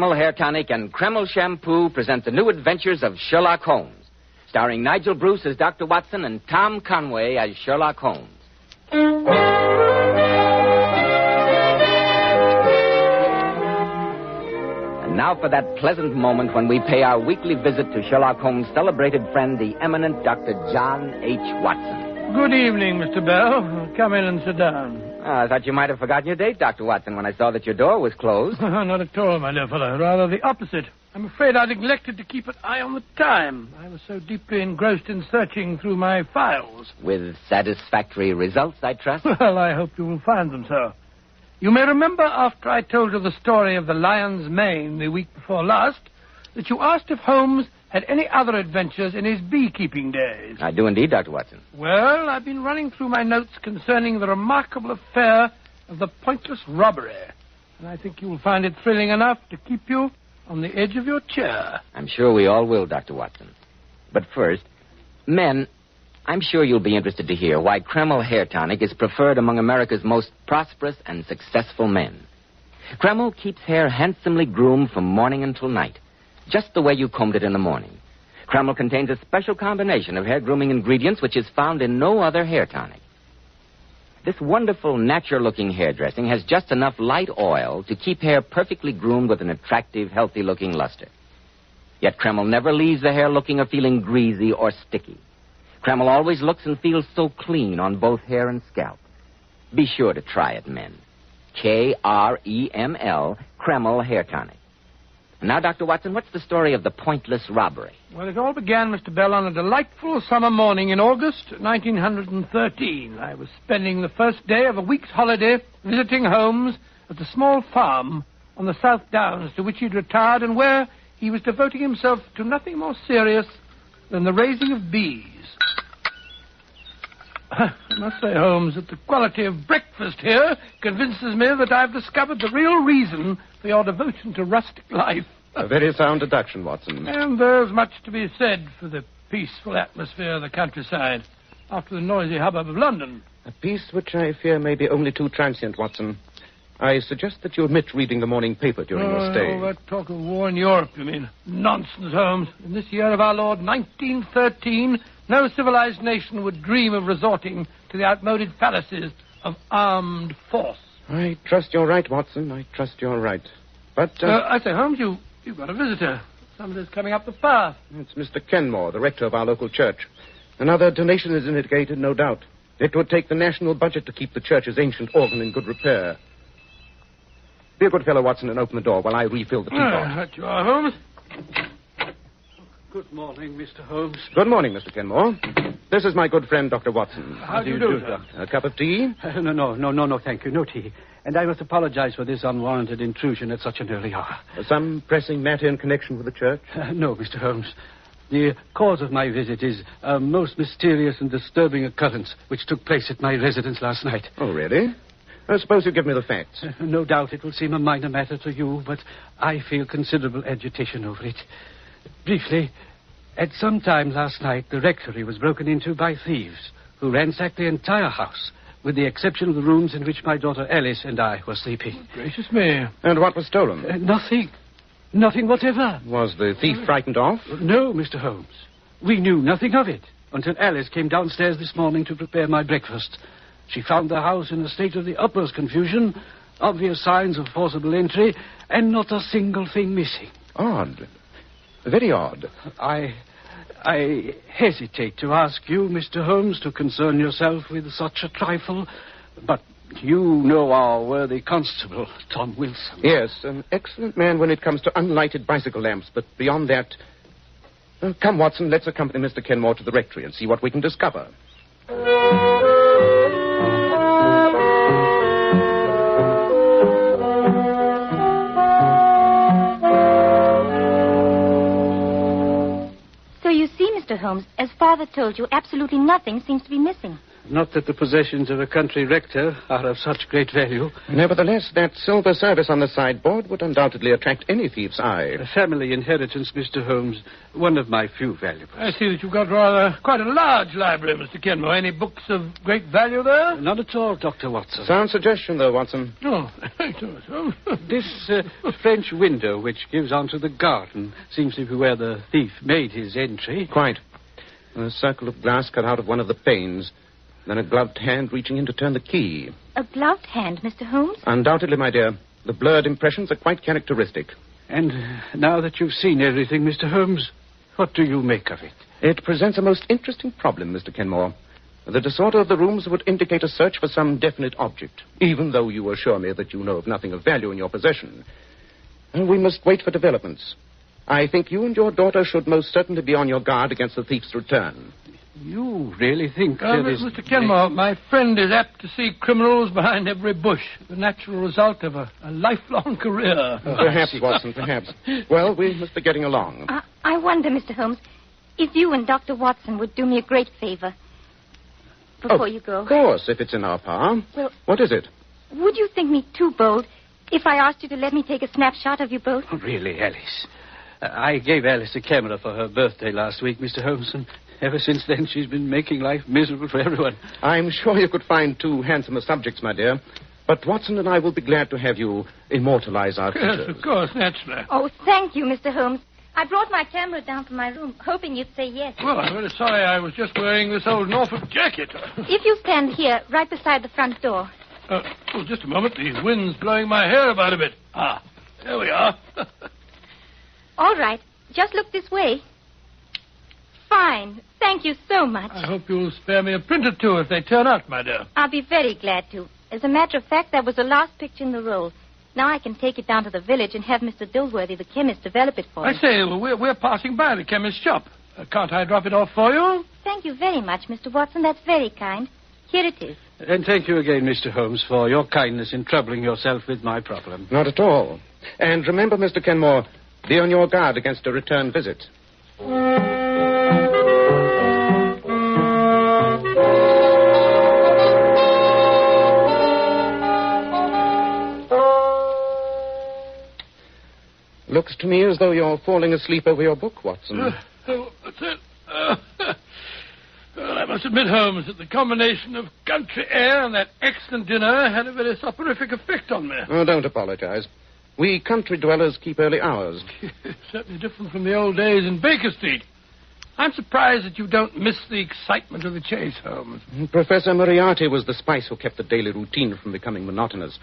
Kreml Hair Tonic and Kreml Shampoo present the new adventures of Sherlock Holmes, starring Nigel Bruce as Dr. Watson and Tom Conway as Sherlock Holmes. And now for that pleasant moment when we pay our weekly visit to Sherlock Holmes' celebrated friend, the eminent Dr. John H. Watson. Good evening, Mr. Bell. Come in and sit down. I thought you might have forgotten your date, Dr. Watson, when I saw that your door was closed. Not at all, my dear fellow. Rather the opposite. I'm afraid I neglected to keep an eye on the time. I was so deeply engrossed in searching through my files. With satisfactory results, I trust? Well, I hope you will find them so. You may remember after I told you the story of the lion's mane the week before last, that you asked if Holmes had any other adventures in his beekeeping days. I do indeed, Dr. Watson. Well, I've been running through my notes concerning the remarkable affair of the pointless robbery. And I think you will find it thrilling enough to keep you on the edge of your chair. I'm sure we all will, Dr. Watson. But first, men, I'm sure you'll be interested to hear why Kreml Hair Tonic is preferred among America's most prosperous and successful men. Kreml keeps hair handsomely groomed from morning until night, just the way you combed it in the morning. Kreml contains a special combination of hair grooming ingredients which is found in no other hair tonic. This wonderful, natural-looking hairdressing has just enough light oil to keep hair perfectly groomed with an attractive, healthy-looking luster. Yet Kreml never leaves the hair looking or feeling greasy or sticky. Kreml always looks and feels so clean on both hair and scalp. Be sure to try it, men. Kreml, Kreml Hair Tonic. And now, Dr. Watson, what's the story of the pointless robbery? Well, it all began, Mr. Bell, on a delightful summer morning in August 1913. I was spending the first day of a week's holiday visiting Holmes at the small farm on the South Downs to which he'd retired and where he was devoting himself to nothing more serious than the raising of bees. I must say, Holmes, that the quality of breakfast here convinces me that I've discovered the real reason for your devotion to rustic life. A very sound deduction, Watson. And there's much to be said for the peaceful atmosphere of the countryside after the noisy hubbub of London. A peace which I fear may be only too transient, Watson. I suggest that you omit reading the morning paper during your stay. Oh, that talk of war in Europe, you mean? Nonsense, Holmes. In this year of our Lord, 1913, no civilized nation would dream of resorting to the outmoded fallacies of armed force. I trust you're right, Watson. I trust you're right. But, I say, Holmes, you've got a visitor. Somebody's coming up the path. It's Mr. Kenmore, the rector of our local church. Another donation is indicated, no doubt. It would take the national budget to keep the church's ancient organ in good repair. Be a good fellow, Watson, and open the door while I refill the teapot. That you are, Holmes. Good morning, Mr. Holmes. Good morning, Mr. Kenmore. This is my good friend, Dr. Watson. How do you do, sir? A cup of tea? No, thank you. No tea. And I must apologize for this unwarranted intrusion at such an early hour. Some pressing matter in connection with the church? No, Mr. Holmes. The cause of my visit is a most mysterious and disturbing occurrence which took place at my residence last night. Oh, really? I suppose you give me the facts. No doubt it will seem a minor matter to you, but I feel considerable agitation over it. Briefly, at some time last night, the rectory was broken into by thieves who ransacked the entire house, with the exception of the rooms in which my daughter Alice and I were sleeping. Gracious me. And what was stolen? Nothing. Nothing whatever. Was the thief frightened off? No, Mr. Holmes. We knew nothing of it until Alice came downstairs this morning to prepare my breakfast. She found the house in a state of the utmost confusion, obvious signs of forcible entry, and not a single thing missing. Odd. Very odd. I hesitate to ask you, Mr. Holmes, to concern yourself with such a trifle, but you know our worthy constable, Tom Wilson. Yes, an excellent man when it comes to unlighted bicycle lamps, but beyond that... come, Watson, let's accompany Mr. Kenmore to the rectory and see what we can discover. Mr. Holmes, as Father told you, absolutely nothing seems to be missing. Not that the possessions of a country rector are of such great value. Nevertheless, that silver service on the sideboard would undoubtedly attract any thief's eye. A family inheritance, Mr. Holmes. One of my few valuables. I see that you've got quite a large library, Mr. Kenmore. Any books of great value there? Not at all, Dr. Watson. Sound suggestion, though, Watson. Oh, thanks, Holmes. This French window, which gives onto the garden, seems to be where the thief made his entry. Quite. A circle of glass cut out of one of the panes. Then a gloved hand reaching in to turn the key. A gloved hand, Mr. Holmes? Undoubtedly, my dear. The blurred impressions are quite characteristic. And now that you've seen everything, Mr. Holmes, what do you make of it? It presents a most interesting problem, Mr. Kenmore. The disorder of the rooms would indicate a search for some definite object, even though you assure me that you know of nothing of value in your possession. And we must wait for developments. I think you and your daughter should most certainly be on your guard against the thief's return. You really think there is... Mr. Kenmore, my friend is apt to see criminals behind every bush, the natural result of a lifelong career. Perhaps, Watson, perhaps. Well, we must be getting along. I wonder, Mr. Holmes, if you and Dr. Watson would do me a great favor before you go. Of course, if it's in our power. Well, what is it? Would you think me too bold if I asked you to let me take a snapshot of you both? Oh, really, Alice? I gave Alice a camera for her birthday last week, Mr. Holmes, and ever since then she's been making life miserable for everyone. I'm sure you could find two handsomer subjects, my dear. But Watson and I will be glad to have you immortalize our features. Yes, of course, naturally. Oh, thank you, Mr. Holmes. I brought my camera down from my room, hoping you'd say yes. Well, I'm very sorry. I was just wearing this old Norfolk jacket. If you stand here, right beside the front door. Just a moment. The wind's blowing my hair about a bit. There we are. All right. Just look this way. Fine. Thank you so much. I hope you'll spare me a print or two if they turn out, my dear. I'll be very glad to. As a matter of fact, that was the last picture in the roll. Now I can take it down to the village and have Mr. Dilworthy, the chemist, develop it for I me. say, we're passing by the chemist's shop. Can't I drop it off for you? Thank you very much, Mr. Watson. That's very kind. Here it is. And thank you again, Mr. Holmes, for your kindness in troubling yourself with my problem. Not at all. And remember, Mr. Kenmore, be on your guard against a return visit. Looks to me as though you're falling asleep over your book, Watson. That's it. Well, I must admit, Holmes, that the combination of country air and that excellent dinner had a very soporific effect on me. Oh, don't apologize. We country dwellers keep early hours. Certainly different from the old days in Baker Street. I'm surprised that you don't miss the excitement of the chase, Holmes. Professor Moriarty was the spice who kept the daily routine from becoming monotonous.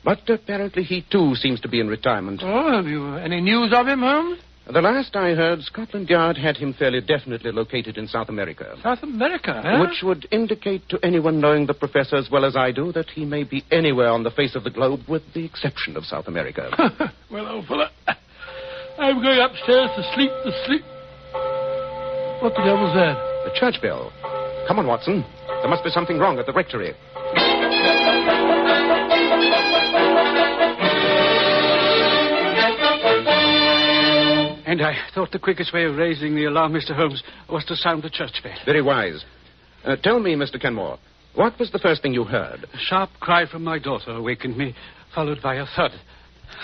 But apparently he, too, seems to be in retirement. Oh, have you any news of him, Holmes? The last I heard, Scotland Yard had him fairly definitely located in South America. South America, huh? Which would indicate to anyone knowing the professor as well as I do that he may be anywhere on the face of the globe with the exception of South America. Well, old fella, I'm going upstairs to sleep the sleep. What the devil's that? The church bell. Come on, Watson. There must be something wrong at the rectory. And I thought the quickest way of raising the alarm, Mr. Holmes, was to sound the church bell. Very wise. Tell me, Mr. Kenmore, what was the first thing you heard? A sharp cry from my daughter awakened me, followed by a thud.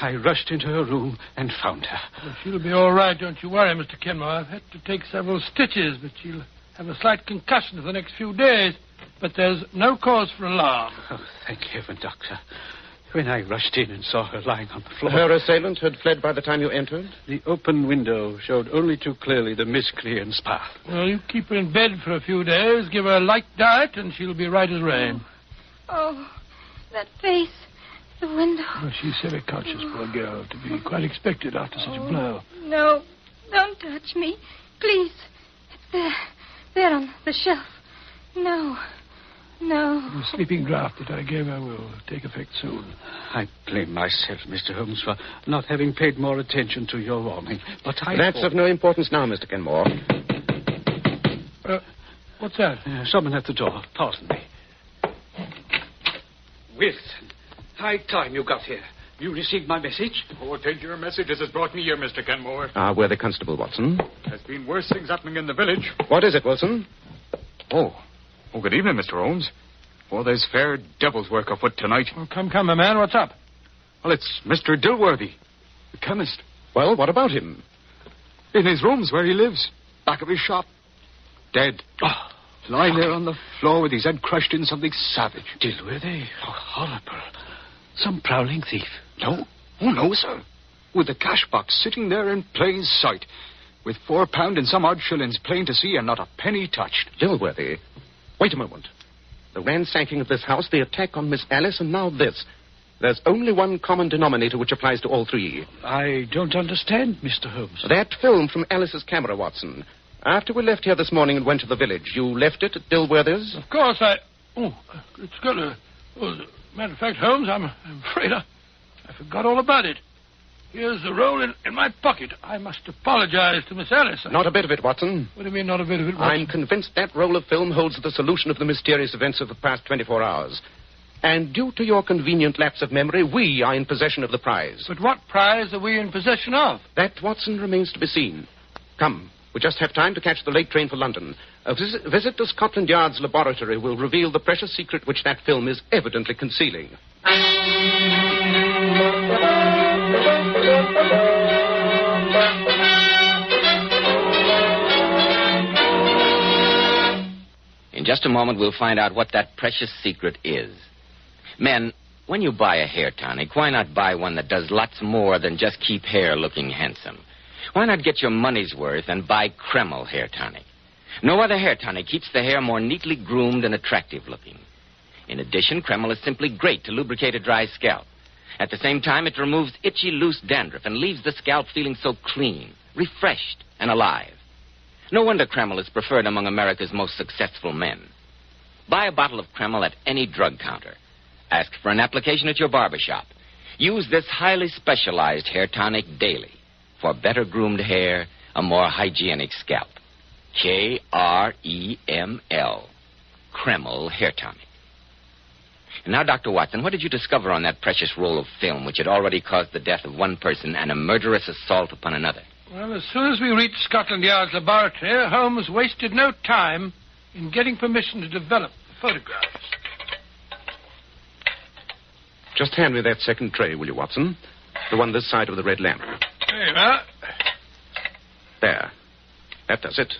I rushed into her room and found her. Well, she'll be all right, don't you worry, Mr. Kenmore. I've had to take several stitches, but she'll have a slight concussion for the next few days. But there's no cause for alarm. Oh, thank heaven, Doctor. When I rushed in and saw her lying on the floor... Her assailant had fled by the time you entered? The open window showed only too clearly the miscreant's path. Well, you keep her in bed for a few days, give her a light diet, and she'll be right as rain. Oh, that face, the window. Well, she's semi-conscious, poor girl, to be quite expected after such a blow. No, don't touch me. Please. It's there on the shelf. No. The sleeping draught that I gave her will take effect soon. I blame myself, Mr. Holmes, for not having paid more attention to your warning. But That's of no importance now, Mr. Kenmore. What's that? Someone at the door. Pardon me. Wilson, high time you got here. You received my message? Oh, take your message as it's brought me here, Mr. Kenmore. We're the constable, Watson. There's been worse things happening in the village. What is it, Wilson? Oh, Oh, good evening, Mr. Holmes. Oh, there's fair devil's work afoot tonight. Oh, come, my man. What's up? Well, it's Mr. Dilworthy, the chemist. Well, what about him? In his rooms where he lives, back of his shop. Dead. Oh, Lying there on the floor with his head crushed in something savage. Dilworthy? Oh, horrible. Some prowling thief. No. Oh, no, sir. With the cash box sitting there in plain sight, with £4 and some odd shillings plain to see and not a penny touched. Dilworthy. Wait a moment. The ransacking of this house, the attack on Miss Alice, and now this. There's only one common denominator which applies to all three. I don't understand, Mr. Holmes. That film from Alice's camera, Watson. After we left here this morning and went to the village, you left it at Dilworthy's? Of course, it's got a... Oh, matter of fact, Holmes, I'm afraid I forgot all about it. Here's the roll in my pocket. I must apologize to Miss Alice. Not a bit of it, Watson. What do you mean, not a bit of it, Watson? I'm convinced that roll of film holds the solution of the mysterious events of the past 24 hours. And due to your convenient lapse of memory, we are in possession of the prize. But what prize are we in possession of? That, Watson, remains to be seen. Come, we just have time to catch the late train for London. A visit to Scotland Yard's laboratory will reveal the precious secret which that film is evidently concealing. In just a moment, we'll find out what that precious secret is. Men, when you buy a hair tonic, why not buy one that does lots more than just keep hair looking handsome? Why not get your money's worth and buy Kreml hair tonic? No other hair tonic keeps the hair more neatly groomed and attractive looking. In addition, Kreml is simply great to lubricate a dry scalp. At the same time, it removes itchy, loose dandruff and leaves the scalp feeling so clean, refreshed, and alive. No wonder Kreml is preferred among America's most successful men. Buy a bottle of Kreml at any drug counter. Ask for an application at your barbershop. Use this highly specialized hair tonic daily for better groomed hair, a more hygienic scalp. Kreml. Kreml hair tonic. And now, Dr. Watson, what did you discover on that precious roll of film which had already caused the death of one person and a murderous assault upon another? Well, as soon as we reached Scotland Yard's laboratory, Holmes wasted no time in getting permission to develop the photographs. Just hand me that second tray, will you, Watson? The one this side of the red lamp. There you are. There. That does it.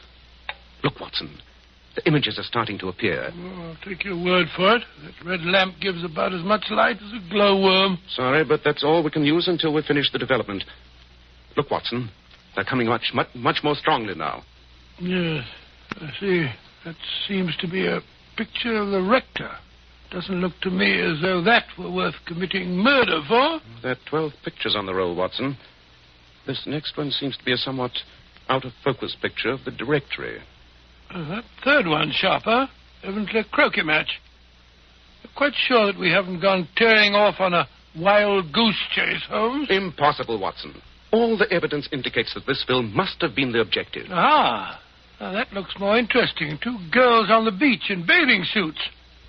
Look, Watson. The images are starting to appear. Oh, I'll take your word for it. That red lamp gives about as much light as a glowworm. Sorry, but that's all we can use until we finish the development. Look, Watson. They're coming much more strongly now. Yes, I see. That seems to be a picture of the rector. Doesn't look to me as though that were worth committing murder for. There are 12 pictures on the roll, Watson. This next one seems to be a somewhat out-of-focus picture of the directory. That third one, sharper. Evidently a croquet match. You're quite sure that we haven't gone tearing off on a wild goose chase, Holmes? Impossible, Watson. All the evidence indicates that this film must have been the objective. Ah, now that looks more interesting. Two girls on the beach in bathing suits.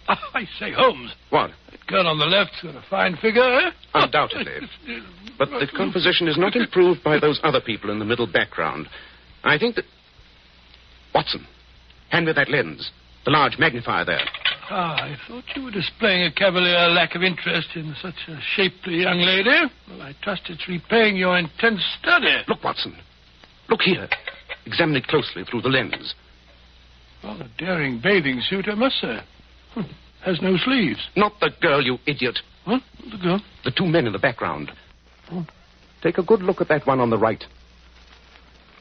I say, Holmes. What? That girl on the left's got a fine figure, eh? Undoubtedly. But the composition is not improved by those other people in the middle background. I think that... Watson, hand me that lens. The large magnifier there. I thought you were displaying a cavalier lack of interest in such a shapely young lady. Well, I trust it's repaying your intense study. Look, Watson. Look here. Examine it closely through the lens. Well, a daring bathing suit, I must say. Has no sleeves. Not the girl, you idiot. What? The girl? The two men in the background. Oh. Take a good look at that one on the right.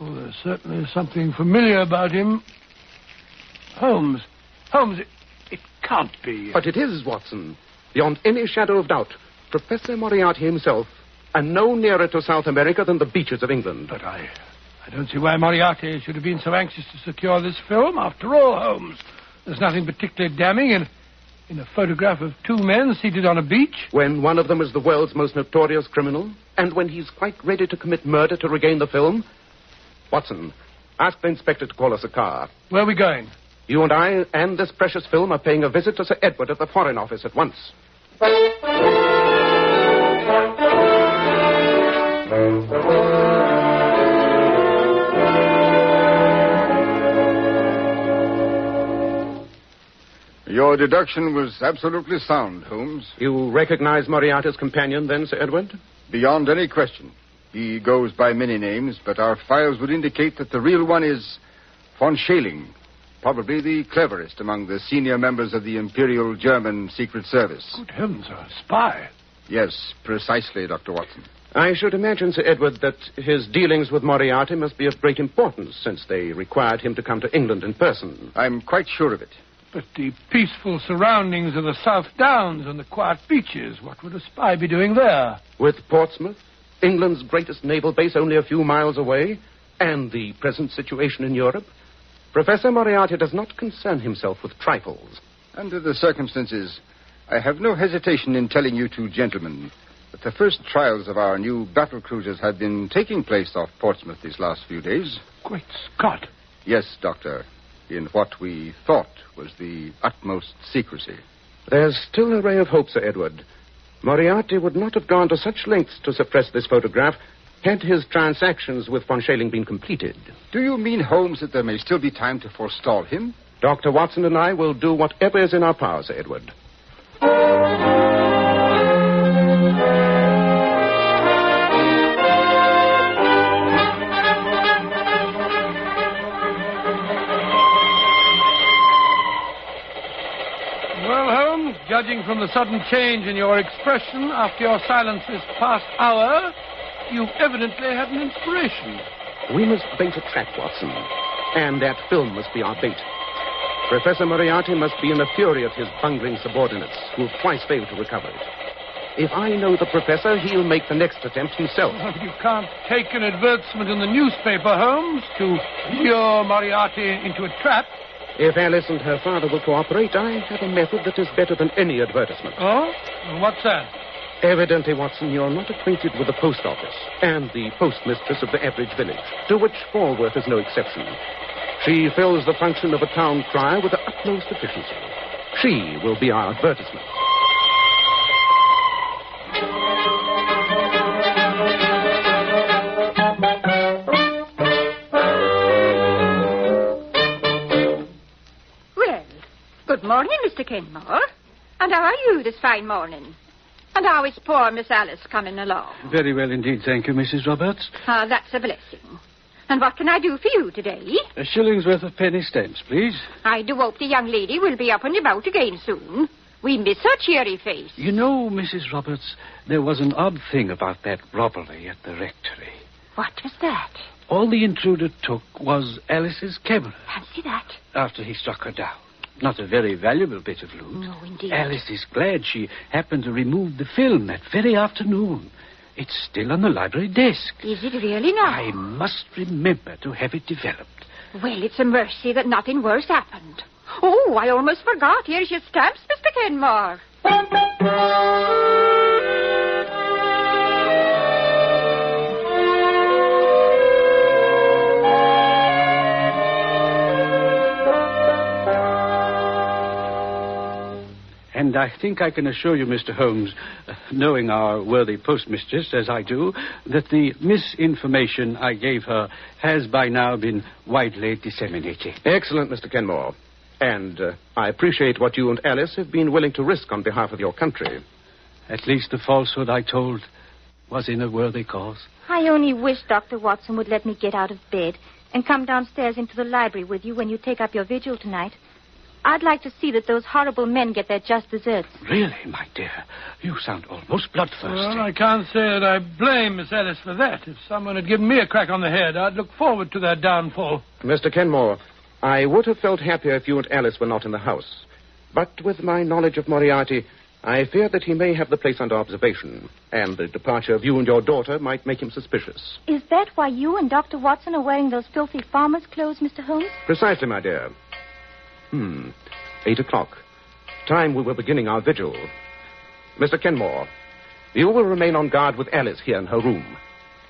Oh, there's certainly something familiar about him. Holmes, it can't be. But it is, Watson. Beyond any shadow of doubt. Professor Moriarty himself. And no nearer to South America than the beaches of England. But I don't see why Moriarty should have been so anxious to secure this film. After all, Holmes, there's nothing particularly damning in a photograph of two men seated on a beach. When one of them is the world's most notorious criminal, and when he's quite ready to commit murder to regain the film. Watson, ask the inspector to call us a car. Where are we going? You and I and this precious film are paying a visit to Sir Edward at the Foreign Office at once. Your deduction was absolutely sound, Holmes. You recognize Moriarty's companion, then, Sir Edward? Beyond any question. He goes by many names, but our files would indicate that the real one is von Schäling, probably the cleverest among the senior members of the Imperial German Secret Service. Good heavens, a spy. Yes, precisely, Dr. Watson. I should imagine, Sir Edward, that his dealings with Moriarty must be of great importance, since they required him to come to England in person. I'm quite sure of it. But the peaceful surroundings of the South Downs and the quiet beaches, what would a spy be doing there? With Portsmouth, England's greatest naval base only a few miles away, and the present situation in Europe, Professor Moriarty does not concern himself with trifles. Under the circumstances, I have no hesitation in telling you two gentlemen that the first trials of our new battle cruisers have been taking place off Portsmouth these last few days. Great Scott. Yes, Doctor, in what we thought was the utmost secrecy. There's still a ray of hope, Sir Edward. Moriarty would not have gone to such lengths to suppress this photograph had his transactions with von Schäling been completed. Do you mean, Holmes, that there may still be time to forestall him? Dr. Watson and I will do whatever is in our power, Sir Edward. Judging from the sudden change in your expression after your silence this past hour, you've evidently had an inspiration. We must bait a trap, Watson. And that film must be our bait. Professor Moriarty must be in a fury at his bungling subordinates, who have twice failed to recover it. If I know the professor, he'll make the next attempt himself. Well, you can't take an advertisement in the newspaper, Holmes, to lure Moriarty into a trap. If Alice and her father will cooperate, I have a method that is better than any advertisement. Oh? What's that? Evidently, Watson, you're not acquainted with the post office and the postmistress of the average village, to which Falworth is no exception. She fills the function of a town crier with the utmost efficiency. She will be our advertisement. Good morning, Mr. Kenmore. And how are you this fine morning? And how is poor Miss Alice coming along? Very well indeed, thank you, Mrs. Roberts. Ah, that's a blessing. And what can I do for you today? A shilling's worth of penny stamps, please. I do hope the young lady will be up and about again soon. We miss her cheery face. You know, Mrs. Roberts, there was an odd thing about that robbery at the rectory. What was that? All the intruder took was Alice's camera. Fancy that. After he struck her down. Not a very valuable bit of loot. No, indeed. Alice is glad she happened to remove the film that very afternoon. It's still on the library desk. Is it really now? I must remember to have it developed. Well, it's a mercy that nothing worse happened. Oh, I almost forgot. Here's your stamps, Mr. Kenmore. And I think I can assure you, Mr. Holmes, knowing our worthy postmistress as I do, that the misinformation I gave her has by now been widely disseminated. Excellent, Mr. Kenmore. And I appreciate what you and Alice have been willing to risk on behalf of your country. At least the falsehood I told was in a worthy cause. I only wish Dr. Watson would let me get out of bed and come downstairs into the library with you when you take up your vigil tonight. I'd like to see that those horrible men get their just deserts. Really, my dear? You sound almost bloodthirsty. Well, I can't say that I blame Miss Alice for that. If someone had given me a crack on the head, I'd look forward to their downfall. Mr. Kenmore, I would have felt happier if you and Alice were not in the house. But with my knowledge of Moriarty, I fear that he may have the place under observation, and the departure of you and your daughter might make him suspicious. Is that why you and Dr. Watson are wearing those filthy farmer's clothes, Mr. Holmes? Precisely, my dear. 8 o'clock. Time we were beginning our vigil. Mr. Kenmore, you will remain on guard with Alice here in her room.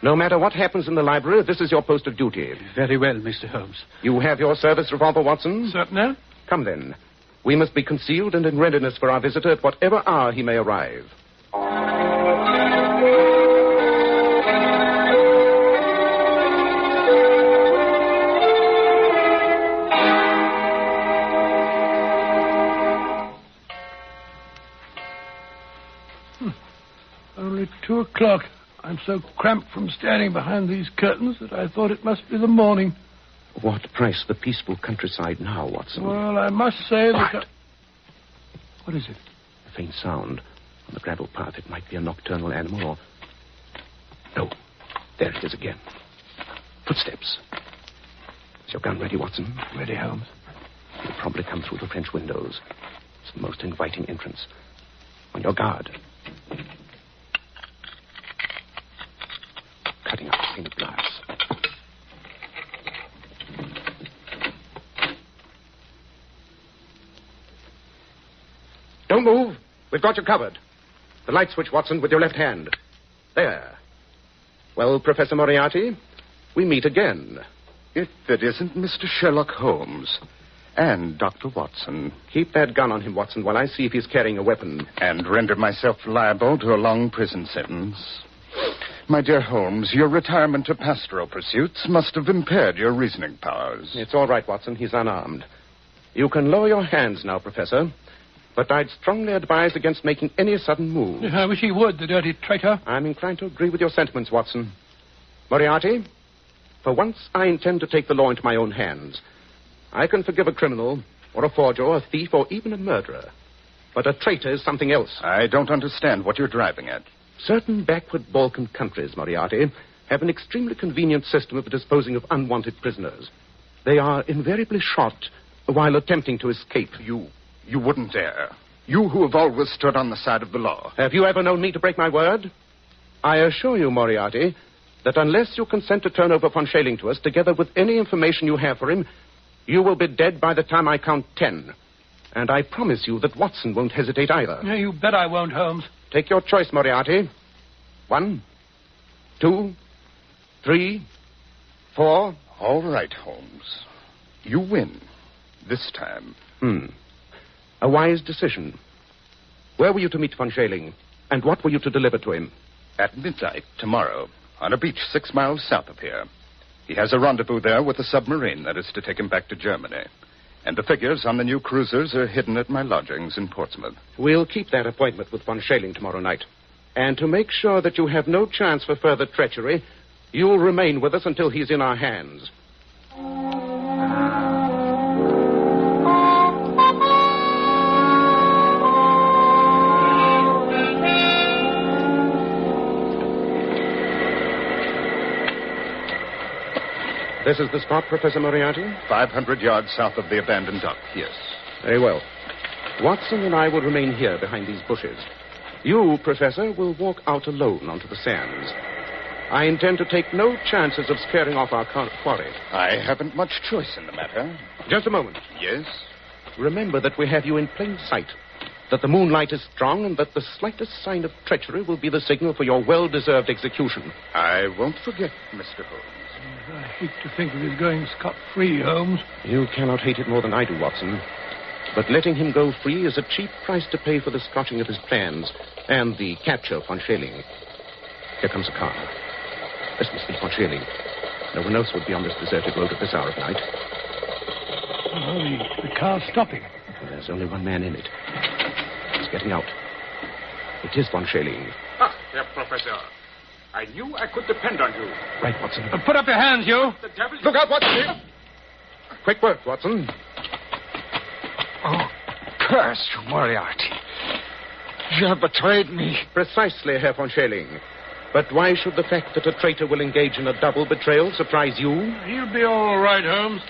No matter what happens in the library, this is your post of duty. Very well, Mr. Holmes. You have your service revolver, Watson? Certainly. Come then. We must be concealed and in readiness for our visitor at whatever hour he may arrive. o'clock. I'm so cramped from standing behind these curtains that I thought it must be the morning. What price the peaceful countryside now, Watson? Well, I must say that... Quiet. What is it? A faint sound on the gravel path. It might be a nocturnal animal or... No. There it is again. Footsteps. Is your gun ready, Watson? Ready, Holmes. He'll probably come through the French windows. It's the most inviting entrance. On your guard. Cutting up a pane of glass. Don't move. We've got you covered. The light switch, Watson, with your left hand. There. Well, Professor Moriarty, we meet again. If it isn't Mr. Sherlock Holmes and Dr. Watson. Keep that gun on him, Watson, while I see if he's carrying a weapon. And render myself liable to a long prison sentence. My dear Holmes, your retirement to pastoral pursuits must have impaired your reasoning powers. It's all right, Watson. He's unarmed. You can lower your hands now, Professor. But I'd strongly advise against making any sudden move. I wish he would, the dirty traitor. I'm inclined to agree with your sentiments, Watson. Moriarty, for once I intend to take the law into my own hands. I can forgive a criminal, or a forger, or a thief, or even a murderer. But a traitor is something else. I don't understand what you're driving at. Certain backward Balkan countries, Moriarty, have an extremely convenient system of disposing of unwanted prisoners. They are invariably shot while attempting to escape. You wouldn't dare. You who have always stood on the side of the law. Have you ever known me to break my word? I assure you, Moriarty, that unless you consent to turn over von Schailing to us, together with any information you have for him, you will be dead by the time I count 10. And I promise you that Watson won't hesitate either. Yeah, you bet I won't, Holmes. Take your choice, Moriarty. 1, 2, 3, 4. All right, Holmes. You win. This time. A wise decision. Where were you to meet von Schailing? And what were you to deliver to him? At midnight tomorrow, on a beach 6 miles south of here. He has a rendezvous there with a submarine that is to take him back to Germany. And the figures on the new cruisers are hidden at my lodgings in Portsmouth. We'll keep that appointment with von Schailing tomorrow night. And to make sure that you have no chance for further treachery, you'll remain with us until he's in our hands. This is the spot, Professor Moriarty? 500 yards south of the abandoned dock, yes. Very well. Watson and I will remain here behind these bushes. You, Professor, will walk out alone onto the sands. I intend to take no chances of scaring off our quarry. I haven't much choice in the matter. Just a moment. Yes? Remember that we have you in plain sight, that the moonlight is strong, and that the slightest sign of treachery will be the signal for your well-deserved execution. I won't forget, Mr. Holmes. I hate to think of his going scot-free, Holmes. You cannot hate it more than I do, Watson. But letting him go free is a cheap price to pay for the scotching of his plans and the capture of von Schailing. Here comes a car. This must be von Schailing. No one else would be on this deserted road at this hour of night. Oh, the car's stopping. Well, there's only one man in it. He's getting out. It is von Schailing. Ah, Herr Professor. I knew I could depend on you. Right, Watson. Put up your hands, you. The devil... Look out, Watson! Quick work, Watson. Oh, curse you, Moriarty. You have betrayed me. Precisely, Herr von Schailing. But why should the fact that a traitor will engage in a double betrayal surprise you? He'll be all right, Holmes.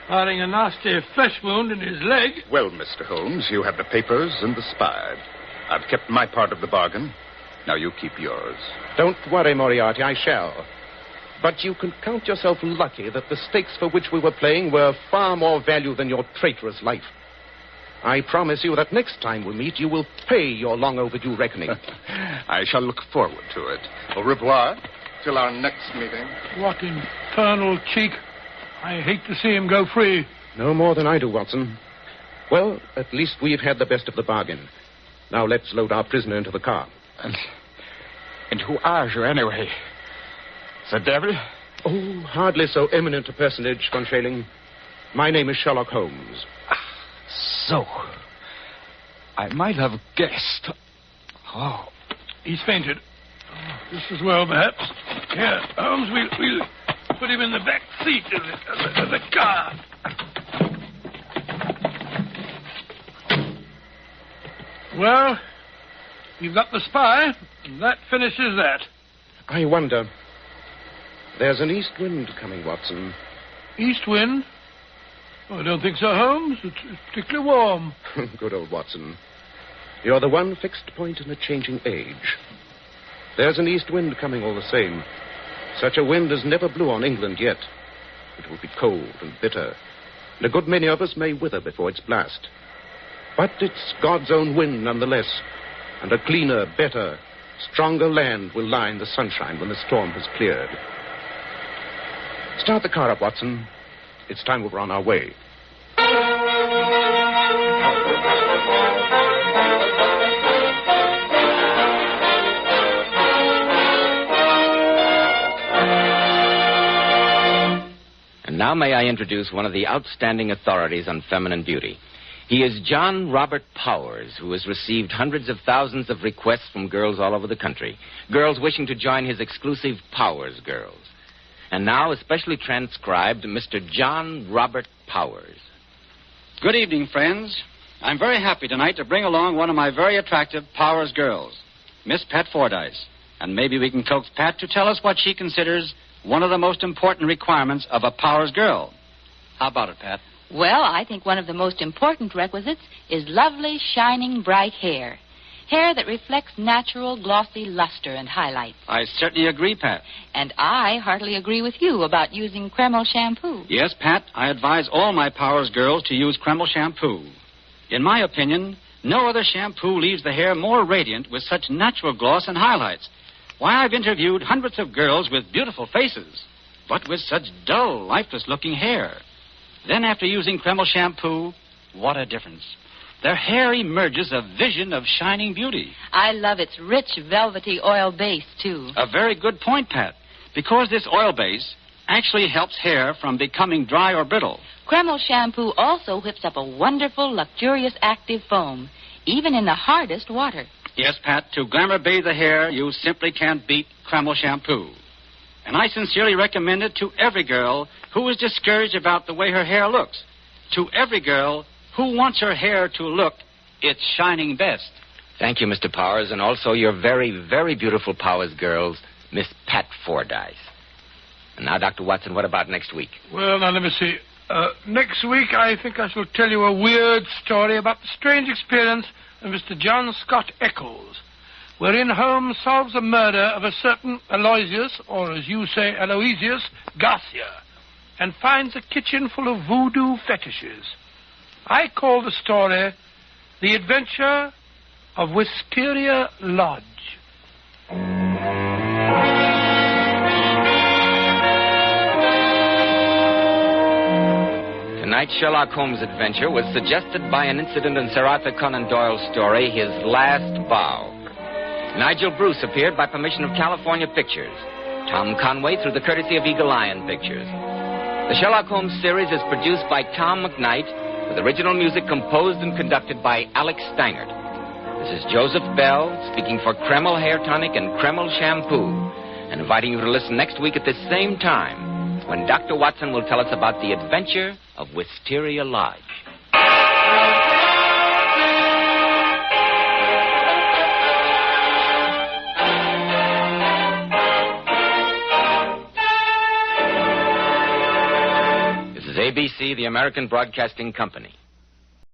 Barring a nasty flesh wound in his leg. Well, Mr. Holmes, you have the papers and the spy. I've kept my part of the bargain. Now you keep yours. Don't worry, Moriarty, I shall. But you can count yourself lucky that the stakes for which we were playing were far more value than your traitorous life. I promise you that next time we meet, you will pay your long overdue reckoning. I shall look forward to it. Au revoir. Till our next meeting. What infernal cheek. I hate to see him go free. No more than I do, Watson. Well, at least we've had the best of the bargain. Now let's load our prisoner into the car. And who are you, anyway? The devil? Oh, hardly so eminent a personage, von Schailing. My name is Sherlock Holmes. So, I might have guessed. Oh. He's fainted. Just as well, perhaps. Here, Holmes, we'll put him in the back seat of the car. Well, you've got the spy, and that finishes that. I wonder. There's an east wind coming, Watson. East wind? Oh, I don't think so, Holmes. It's particularly warm. Good old Watson. You're the one fixed point in a changing age. There's an east wind coming all the same. Such a wind as never blew on England yet. It will be cold and bitter, and a good many of us may wither before its blast. But it's God's own wind nonetheless, and a cleaner, better, stronger land will lie in the sunshine when the storm has cleared. Start the car up, Watson. It's time we were on our way. And now may I introduce one of the outstanding authorities on feminine beauty. He is John Robert Powers, who has received hundreds of thousands of requests from girls all over the country, girls wishing to join his exclusive Powers Girls. And now, especially transcribed, Mr. John Robert Powers. Good evening, friends. I'm very happy tonight to bring along one of my very attractive Powers girls, Miss Pat Fordyce. And maybe we can coax Pat to tell us what she considers one of the most important requirements of a Powers girl. How about it, Pat? Well, I think one of the most important requisites is lovely, shining, bright hair. Hair that reflects natural, glossy luster and highlights. I certainly agree, Pat. And I heartily agree with you about using Kreml shampoo. Yes, Pat, I advise all my Powers girls to use Kreml shampoo. In my opinion, no other shampoo leaves the hair more radiant with such natural gloss and highlights. Why, I've interviewed hundreds of girls with beautiful faces, but with such dull, lifeless-looking hair. Then after using Kreml shampoo, what a difference. Their hair emerges a vision of shining beauty. I love its rich, velvety oil base, too. A very good point, Pat, because this oil base actually helps hair from becoming dry or brittle. Kreml shampoo also whips up a wonderful, luxurious, active foam, even in the hardest water. Yes, Pat, to glamour bathe the hair, you simply can't beat Kreml shampoo. And I sincerely recommend it to every girl who is discouraged about the way her hair looks. To every girl who wants her hair to look its shining best. Thank you, Mr. Powers, and also your very, very beautiful Powers girls, Miss Pat Fordyce. And now, Dr. Watson, what about next week? Well, now, let me see. Next week, I think I shall tell you a weird story about the strange experience of Mr. John Scott Eccles, wherein Holmes solves the murder of a certain Aloysius, or as you say, Aloysius, Garcia, and finds a kitchen full of voodoo fetishes. I call the story The Adventure of Wisteria Lodge. Tonight's Sherlock Holmes adventure was suggested by an incident in Sir Arthur Conan Doyle's story, His Last Bow. Nigel Bruce appeared by permission of California Pictures. Tom Conway through the courtesy of Eagle Lion Pictures. The Sherlock Holmes series is produced by Tom McKnight, with original music composed and conducted by Alex Steinert. This is Joseph Bell, speaking for Kreml Hair Tonic and Kreml Shampoo, and inviting you to listen next week at this same time, when Dr. Watson will tell us about the adventure of Wisteria Lodge. This is ABC, the American Broadcasting Company.